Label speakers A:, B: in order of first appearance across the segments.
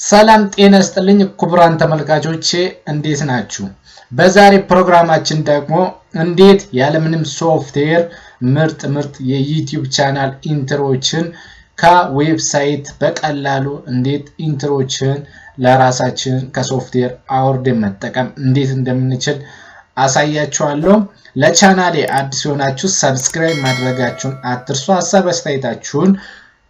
A: ሰላም ጤና ይስጥልኝ ክቡራን ተመልካቾቼ እንዴት ናችሁ? በዛሬ ፕሮግራማችን ደግሞ እንዴት ያለምንም ሶፍትዌር ምርጥ የዩቲዩብ ቻናል ኢንትሮችን ከዌብሳይት በቀላሉ እንዴት ኢንትሮችን ለራሳችን ከሶፍትዌር አውርደን መጠቀም እንዴት እንደምንችል አሳያችኋለሁ። ለቻናሌ አዲስ ሆናችሁ ሰብስክራይብ ማድረጋችሁን አትርሱ። ሐሳብ አስተያየታችሁን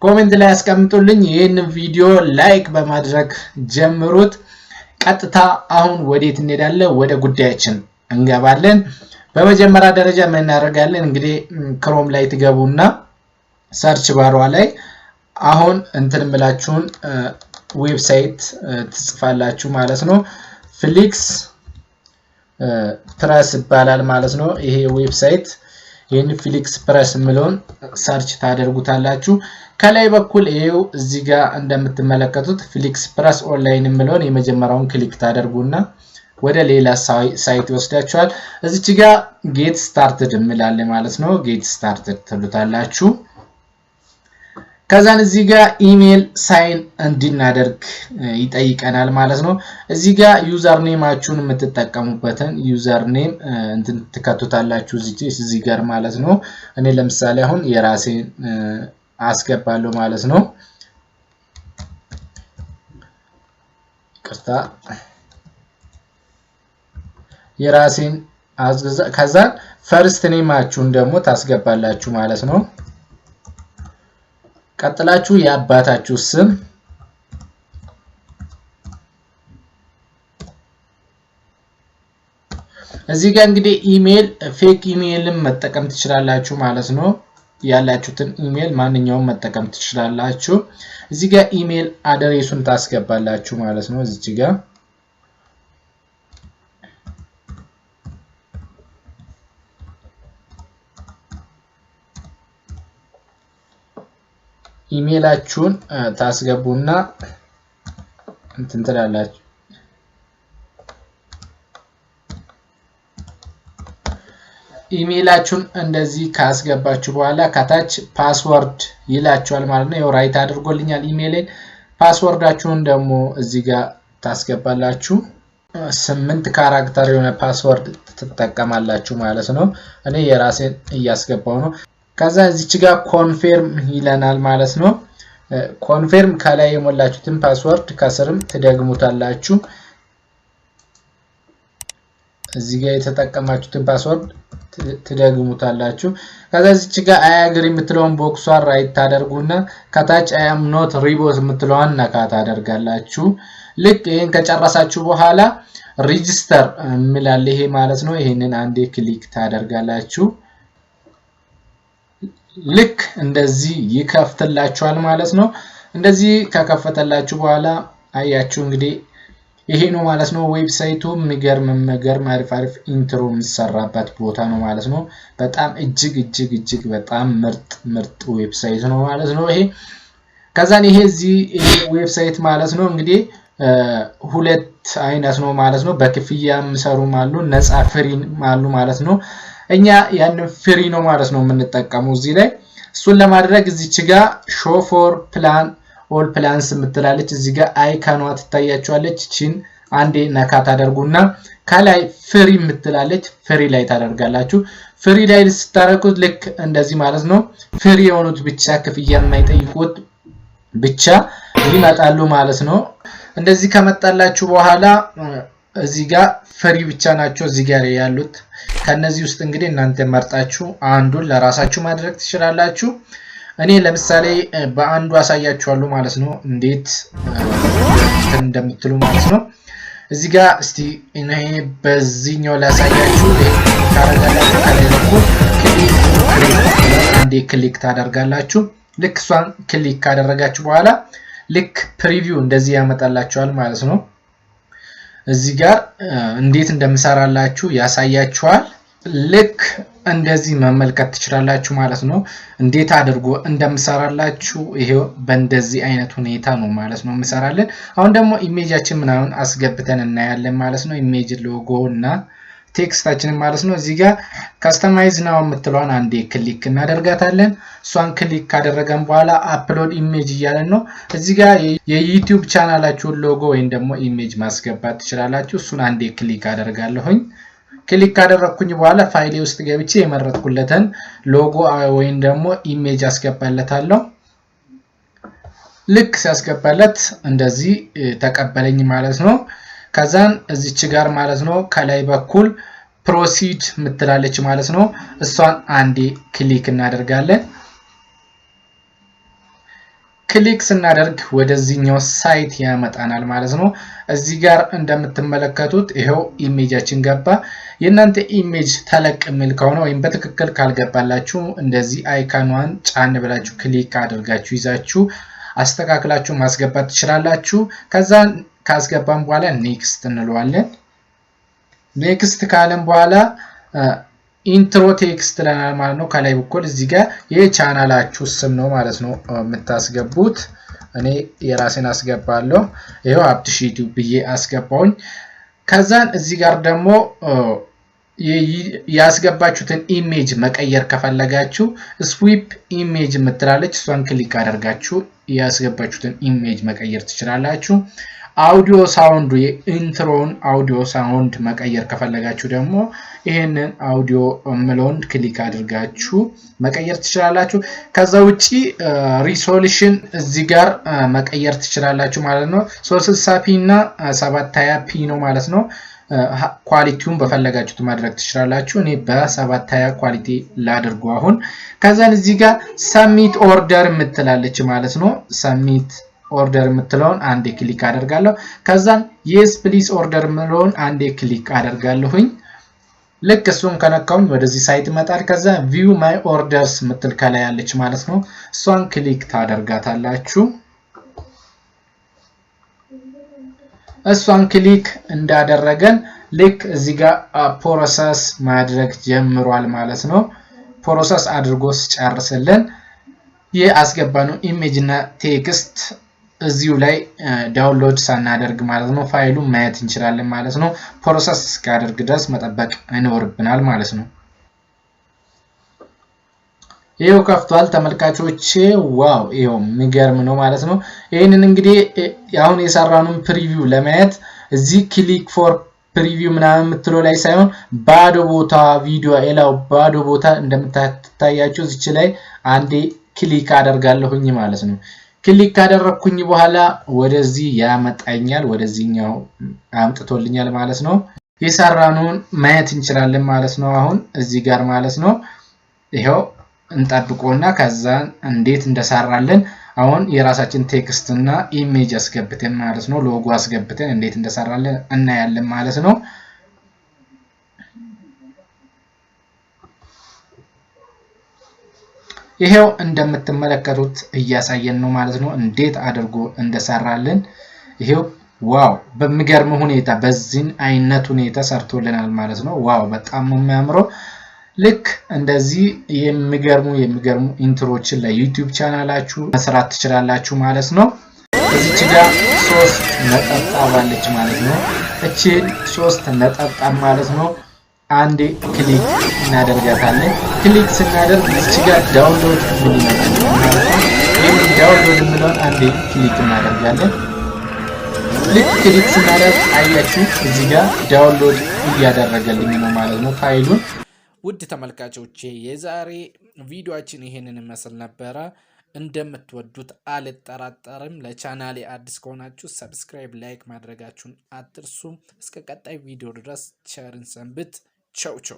A: ኮሜንት ላይ አስቀምጡልኝ። ይህንን ቪዲዮ ላይክ በማድረግ ጀምሩት። ቀጥታ አሁን ወዴት እንሄዳለን? ወደ ጉዳያችን እንገባለን። በመጀመሪያ ደረጃ ምን እናደርጋለን? እንግዲህ ክሮም ላይ ትገቡና ሰርች ባሯ ላይ አሁን እንትን ብላችሁን ዌብሳይት ትጽፋላችሁ ማለት ነው። ፍሊክስ ፕረስ ይባላል ማለት ነው። ይሄ ዌብሳይት ይሄን ፍሊክስ ፕረስ ምሎን ሰርች ታደርጉታላችሁ። ከላይ በኩል ይሄው እዚህ ጋር እንደምትመለከቱት ፍሊክስ ፕረስ ኦንላይን ምሎን የመጀመሪያውን ክሊክ ታደርጉና ወደ ሌላ ሳይት ይወስዳችኋል። እዚች ጋር ጌት ስታርትድ እንላለ ማለት ነው። ጌት ስታርትድ ትሉታላችሁ። ከዛን እዚህ ጋር ኢሜል ሳይን እንድናደርግ ይጠይቀናል ማለት ነው። እዚህ ጋር ዩዘር ኔማችሁን የምትጠቀሙበትን ዩዘር ኔም እንትን ትከቱታላችሁ እዚህ ጋር ማለት ነው። እኔ ለምሳሌ አሁን የራሴን አስገባለሁ ማለት ነው። ቅርታ የራሴን ከዛ ፈርስት ኔማችሁን ደግሞ ታስገባላችሁ ማለት ነው። ቀጥላችሁ የአባታችሁ ስም እዚህ ጋር እንግዲህ ኢሜል ፌክ ኢሜልም መጠቀም ትችላላችሁ ማለት ነው። ያላችሁትን ኢሜል ማንኛውም መጠቀም ትችላላችሁ። እዚህ ጋር ኢሜል አድሬሱን ታስገባላችሁ ማለት ነው። እዚህ ጋር ኢሜላችሁን ታስገቡና እንትን ትላላችሁ። ኢሜላችሁን እንደዚህ ካስገባችሁ በኋላ ከታች ፓስወርድ ይላችኋል ማለት ነው። ይሄው ራይት አድርጎልኛል ኢሜልን። ፓስወርዳችሁን ደግሞ እዚህ ጋር ታስገባላችሁ። 8 ካራክተር የሆነ ፓስወርድ ትጠቀማላችሁ ማለት ነው። እኔ የራሴን እያስገባው ነው። ከዛ እዚች ጋር ኮንፈርም ይለናል ማለት ነው። ኮንፈርም ከላይ የሞላችሁትን ፓስወርድ ከስርም ትደግሙታላችሁ። እዚህ ጋር የተጠቀማችሁትን ፓስወርድ ትደግሙታላችሁ። ከዛ እዚች ጋር አይ አግሪ የምትለውን ቦክሷን ራይት ታደርጉና ከታች አይ አም ኖት ሪቦት የምትለውን ነካ ታደርጋላችሁ። ልክ ይሄን ከጨረሳችሁ በኋላ ሬጂስተር የሚላል ይሄ ማለት ነው። ይሄንን አንዴ ክሊክ ታደርጋላችሁ። ልክ እንደዚህ ይከፍትላችኋል ማለት ነው። እንደዚህ ከከፈተላችሁ በኋላ አያችሁ እንግዲህ ይሄ ነው ማለት ነው ዌብሳይቱ። የሚገርም አሪፍ ኢንትሮ የሚሰራበት ቦታ ነው ማለት ነው። በጣም እጅግ በጣም ምርጥ ዌብሳይት ነው ማለት ነው ይሄ። ከዛን ይሄ ዌብሳይት ማለት ነው እንግዲህ ሁለት አይነት ነው ማለት ነው። በክፍያ የሚሰሩም አሉ፣ ነፃ ፍሪም አሉ ማለት ነው። እኛ ያንን ፍሪ ነው ማለት ነው የምንጠቀመው እዚህ ላይ። እሱን ለማድረግ እዚች ጋር ሾው ፎር ፕላን ኦል ፕላንስ የምትላለች እዚህ ጋር አይካኗ ትታያችኋለች። እቺን አንዴ ነካ ታደርጉና ከላይ ፍሪ የምትላለች ፍሪ ላይ ታደርጋላችሁ። ፍሪ ላይ ስታረጉት ልክ እንደዚህ ማለት ነው ፍሪ የሆኑት ብቻ ክፍያ የማይጠይቁት ብቻ ይመጣሉ ማለት ነው። እንደዚህ ከመጣላችሁ በኋላ እዚህ ጋር ፍሪ ብቻ ናቸው እዚህ ጋር ያሉት። ከነዚህ ውስጥ እንግዲህ እናንተ መርጣችሁ አንዱን ለራሳችሁ ማድረግ ትችላላችሁ። እኔ ለምሳሌ በአንዱ አሳያችኋለሁ ማለት ነው እንዴት እንደምትሉ ማለት ነው። እዚህ ጋር እስቲ እኔ በዚህኛው ላሳያችሁ። ታረጋላችሁ ከላይ በኩል አንዴ ክሊክ ታደርጋላችሁ። ልክ እሷን ክሊክ ካደረጋችሁ በኋላ ልክ ፕሪቪው እንደዚህ ያመጣላችኋል ማለት ነው። እዚህ ጋር እንዴት እንደምሰራላችሁ ያሳያችኋል። ልክ እንደዚህ መመልከት ትችላላችሁ ማለት ነው። እንዴት አድርጎ እንደምሰራላችሁ ይሄው በእንደዚህ አይነት ሁኔታ ነው ማለት ነው የምሰራለን። አሁን ደግሞ ኢሜጃችን ምናምን አስገብተን እናያለን ማለት ነው። ኢሜጅ ሎጎ እና ቴክስታችንን ማለት ነው እዚህ ጋር ከስተማይዝ ናው የምትለውን አንዴ ክሊክ እናደርጋታለን እሷን ክሊክ ካደረገን በኋላ አፕሎድ ኢሜጅ እያለን ነው እዚህ ጋር የዩቲዩብ ቻናላችሁን ሎጎ ወይም ደግሞ ኢሜጅ ማስገባት ትችላላችሁ እሱን አንዴ ክሊክ አደርጋለሁኝ ክሊክ ካደረኩኝ በኋላ ፋይሌ ውስጥ ገብቼ የመረጥኩለትን ሎጎ ወይም ደግሞ ኢሜጅ አስገባለታለሁ ልክ ሲያስገባለት እንደዚህ ተቀበለኝ ማለት ነው ከዛን እዚች ጋር ማለት ነው ከላይ በኩል ፕሮሲድ ምትላለች ማለት ነው እሷን አንዴ ክሊክ እናደርጋለን ክሊክ ስናደርግ ወደዚህኛው ሳይት ያመጣናል ማለት ነው እዚህ ጋር እንደምትመለከቱት ይሄው ኢሜጃችን ገባ የናንተ ኢሜጅ ተለቅ ሚል ከሆነ ወይም በትክክል ካልገባላችሁ እንደዚህ አይካኗን ጫን ብላችሁ ክሊክ አድርጋችሁ ይዛችሁ አስተካክላችሁ ማስገባት ትችላላችሁ ከዛን ካስገባን በኋላ ኔክስት እንለዋለን ኔክስት ካለን በኋላ ኢንትሮ ቴክስት ለናል ማለት ነው ከላይ በኩል እዚህ ጋር የቻናላችሁ ስም ነው ማለት ነው የምታስገቡት እኔ የራሴን አስገባለሁ ይሄው አብትሽ ዩቲዩብ ብዬ አስገባውኝ ከዛን እዚህ ጋር ደግሞ ያስገባችሁትን ኢሜጅ መቀየር ከፈለጋችሁ ስዊፕ ኢሜጅ ምትላለች እሷን ክሊክ አድርጋችሁ ያስገባችሁትን ኢሜጅ መቀየር ትችላላችሁ አውዲዮ ሳውንድ የኢንትሮን አውዲዮ ሳውንድ መቀየር ከፈለጋችሁ ደግሞ ይሄንን አውዲዮ ምሎን ክሊክ አድርጋችሁ መቀየር ትችላላችሁ ከዛ ውጪ ሪዞሉሽን እዚህ ጋር መቀየር ትችላላችሁ ማለት ነው 360p እና 720p ነው ማለት ነው ኳሊቲውን በፈለጋችሁት ማድረግ ትችላላችሁ እኔ በ720 ኳሊቲ ላድርጉ አሁን ከዛን እዚህ ጋር ሰሚት ኦርደር ምትላለች ማለት ነው ሰሚት ኦርደር ምትለውን አንዴ ክሊክ አደርጋለሁ ከዛን yes please ኦርደር ምለውን አንዴ ክሊክ አደርጋለሁኝ ልክ እሱን ከነካውኝ ወደዚህ ሳይት መጣል ከዛ view my orders ምትል ከላይ ያለች ማለት ነው እሷን ክሊክ ታደርጋታላችሁ እሷን ክሊክ እንዳደረገን ልክ እዚህ ጋር ፕሮሰስ ማድረግ ጀምሯል ማለት ነው ፕሮሰስ አድርጎ ሲጨርስልን የአስገባነው ኢሜጅ እና ቴክስት እዚሁ ላይ ዳውንሎድ ሳናደርግ ማለት ነው ፋይሉን ማየት እንችላለን ማለት ነው ፕሮሰስ እስካደርግ ድረስ መጠበቅ አይኖርብናል ማለት ነው ይሄው ከፍቷል ተመልካቾቼ ዋው ይሄው የሚገርም ነው ማለት ነው ይሄንን እንግዲህ አሁን የሰራነውን ፕሪቪው ለማየት እዚህ ክሊክ ፎር ፕሪቪው ምናምን ምትለው ላይ ሳይሆን ባዶ ቦታ ቪዲዮ ኤላው ባዶ ቦታ እንደምታያችሁ እዚች ላይ አንዴ ክሊክ አደርጋለሁኝ ማለት ነው ክሊክ ካደረኩኝ በኋላ ወደዚህ ያመጣኛል ወደዚህኛው አምጥቶልኛል ማለት ነው የሰራነውን ማየት እንችላለን ማለት ነው አሁን እዚህ ጋር ማለት ነው ይሄው እንጠብቆና ከዛን እንዴት እንደሰራለን አሁን የራሳችን ቴክስት እና ኢሜጅ አስገብተን ማለት ነው ሎጎ አስገብተን እንዴት እንደሰራለን እናያለን ማለት ነው ይሄው እንደምትመለከቱት እያሳየን ነው ማለት ነው እንዴት አድርጎ እንደሰራለን ይሄው ዋው በሚገርም ሁኔታ በዚህን አይነት ሁኔታ ሰርቶልናል ማለት ነው ዋው በጣም የሚያምረው ልክ እንደዚህ የሚገርሙ ኢንትሮችን ለዩቲዩብ ቻናላችሁ መስራት ትችላላችሁ ማለት ነው እዚች ጋር 3 ነጠብጣብ አለች ማለት ነው እቺ 3 ነጠብጣብ ማለት ነው አንዴ ክሊክ እናደርጋታለን ክሊክ ስናደርግ እዚች ጋር ዳውንሎድ ማለት ነው ይሄን ዳውንሎድ ምንለው አንዴ ክሊክ እናደርጋለን ልክ ክሊክ ስናደርግ አያችሁ እዚህ ጋር ዳውንሎድ እያደረገልኝ ነው ማለት ነው ፋይሉን ውድ ተመልካቾቼ የዛሬ ቪዲዮአችን ይሄንን መስል ነበር እንደምትወዱት አልጠራጠርም ለቻናሌ አዲስ ከሆናችሁ ሰብስክራይብ ላይክ ማድረጋችሁን አትርሱ እስከ ቀጣይ ቪዲዮ ድረስ ቸርን ሰንብት ቻው ቻው